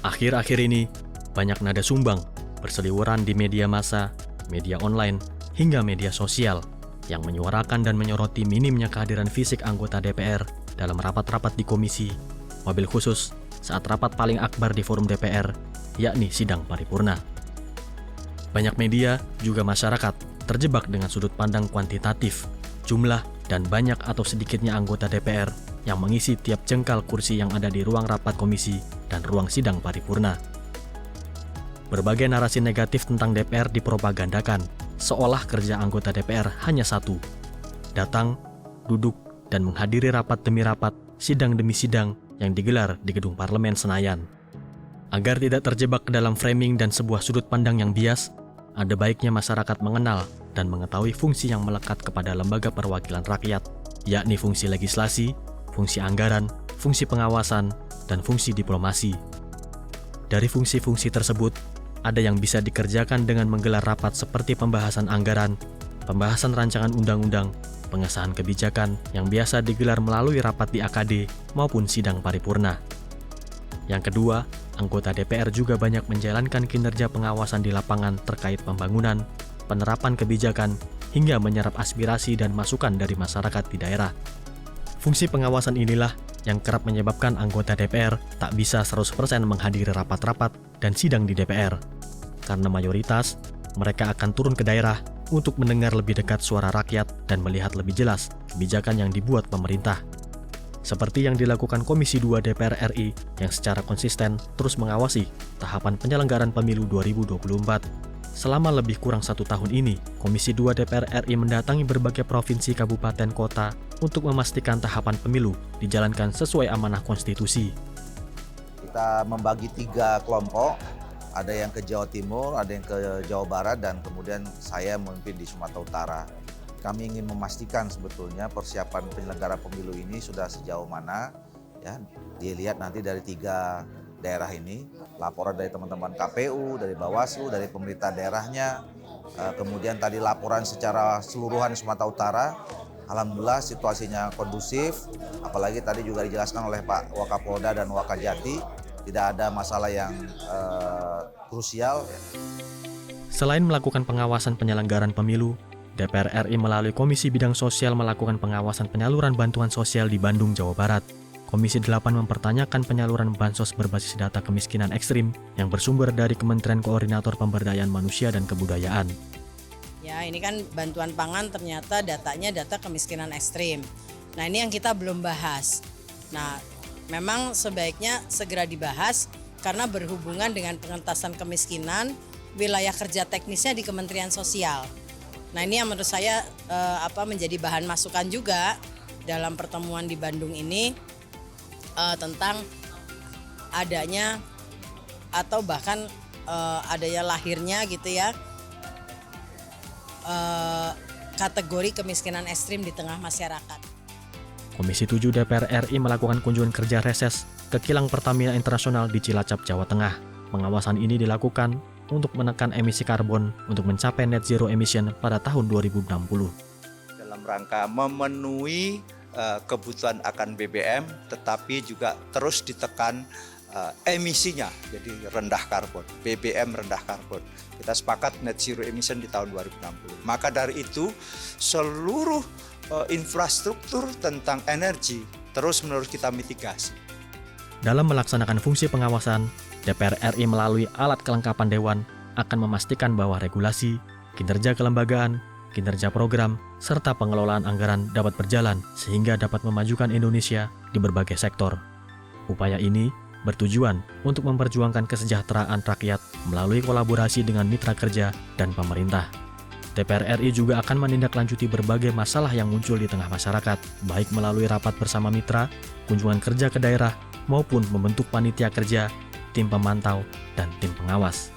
Akhir-akhir ini, banyak nada sumbang berseliweran di media massa, media online, hingga media sosial yang menyuarakan dan menyoroti minimnya kehadiran fisik anggota DPR dalam rapat-rapat di komisi, wabil khusus saat rapat paling akbar di forum DPR, yakni sidang paripurna. Banyak media, juga masyarakat, terjebak dengan sudut pandang kuantitatif, jumlah dan banyak atau sedikitnya anggota DPR yang mengisi tiap jengkal kursi yang ada di ruang rapat komisi dan ruang sidang paripurna. Berbagai narasi negatif tentang DPR dipropagandakan, seolah kerja anggota DPR hanya satu: datang, duduk, dan menghadiri rapat demi rapat, sidang demi sidang yang digelar di gedung parlemen Senayan. Agar tidak terjebak ke dalam framing dan sebuah sudut pandang yang bias, ada baiknya masyarakat mengenal dan mengetahui fungsi yang melekat kepada lembaga perwakilan rakyat, yakni fungsi legislasi, fungsi anggaran, fungsi pengawasan, dan fungsi diplomasi. Dari fungsi-fungsi tersebut, ada yang bisa dikerjakan dengan menggelar rapat seperti pembahasan anggaran, pembahasan rancangan undang-undang, pengesahan kebijakan yang biasa digelar melalui rapat di AKD maupun sidang paripurna. Yang kedua, anggota DPR juga banyak menjalankan kinerja pengawasan di lapangan terkait pembangunan, penerapan kebijakan, hingga menyerap aspirasi dan masukan dari masyarakat di daerah. Fungsi pengawasan inilah yang kerap menyebabkan anggota DPR tak bisa 100% menghadiri rapat-rapat dan sidang di DPR. Karena mayoritas, mereka akan turun ke daerah untuk mendengar lebih dekat suara rakyat dan melihat lebih jelas kebijakan yang dibuat pemerintah. Seperti yang dilakukan Komisi 2 DPR RI yang secara konsisten terus mengawasi tahapan penyelenggaraan pemilu 2024. Selama lebih kurang 1 tahun ini, Komisi 2 DPR RI mendatangi berbagai provinsi, kabupaten, kota untuk memastikan tahapan pemilu dijalankan sesuai amanah konstitusi. Kita membagi 3 kelompok, ada yang ke Jawa Timur, ada yang ke Jawa Barat, dan kemudian saya memimpin di Sumatera Utara. Kami ingin memastikan sebetulnya persiapan penyelenggara pemilu ini sudah sejauh mana, ya. Dilihat nanti dari 3 daerah ini, laporan dari teman-teman KPU, dari Bawaslu, dari pemerintah daerahnya, kemudian tadi laporan secara seluruhan Sumatera Utara. Alhamdulillah situasinya kondusif, apalagi tadi juga dijelaskan oleh Pak Wakapolda dan Wakajati, tidak ada masalah yang krusial. Selain melakukan pengawasan penyelenggaraan pemilu, DPR RI melalui Komisi Bidang Sosial melakukan pengawasan penyaluran bantuan sosial di Bandung, Jawa Barat. Komisi 8 mempertanyakan penyaluran bansos berbasis data kemiskinan ekstrim yang bersumber dari Kementerian Koordinator Pemberdayaan Manusia dan Kebudayaan. Ya, ini kan bantuan pangan ternyata datanya data kemiskinan ekstrim. Nah, ini yang kita belum bahas. Nah, memang sebaiknya segera dibahas karena berhubungan dengan pengentasan kemiskinan, wilayah kerja teknisnya di Kementerian Sosial. Nah, ini yang menurut saya menjadi bahan masukan juga dalam pertemuan di Bandung ini tentang adanya atau bahkan adanya lahirnya gitu ya kategori kemiskinan ekstrim di tengah masyarakat. Komisi 7 DPR RI melakukan kunjungan kerja reses ke kilang Pertamina Internasional di Cilacap, Jawa Tengah. Pengawasan ini dilakukan untuk menekan emisi karbon untuk mencapai net zero emission pada tahun 2060. Dalam rangka memenuhi kebutuhan akan BBM, tetapi juga terus ditekan emisinya, jadi rendah karbon, BBM rendah karbon. Kita sepakat net zero emission di tahun 2060. Maka dari itu, seluruh infrastruktur tentang energi terus-menerus kita mitigasi. Dalam melaksanakan fungsi pengawasan, DPR RI melalui alat kelengkapan Dewan akan memastikan bahwa regulasi, kinerja kelembagaan, kinerja program, serta pengelolaan anggaran dapat berjalan sehingga dapat memajukan Indonesia di berbagai sektor. Upaya ini bertujuan untuk memperjuangkan kesejahteraan rakyat melalui kolaborasi dengan mitra kerja dan pemerintah. DPR RI juga akan menindaklanjuti berbagai masalah yang muncul di tengah masyarakat, baik melalui rapat bersama mitra, kunjungan kerja ke daerah, maupun membentuk panitia kerja, tim pemantau, dan tim pengawas.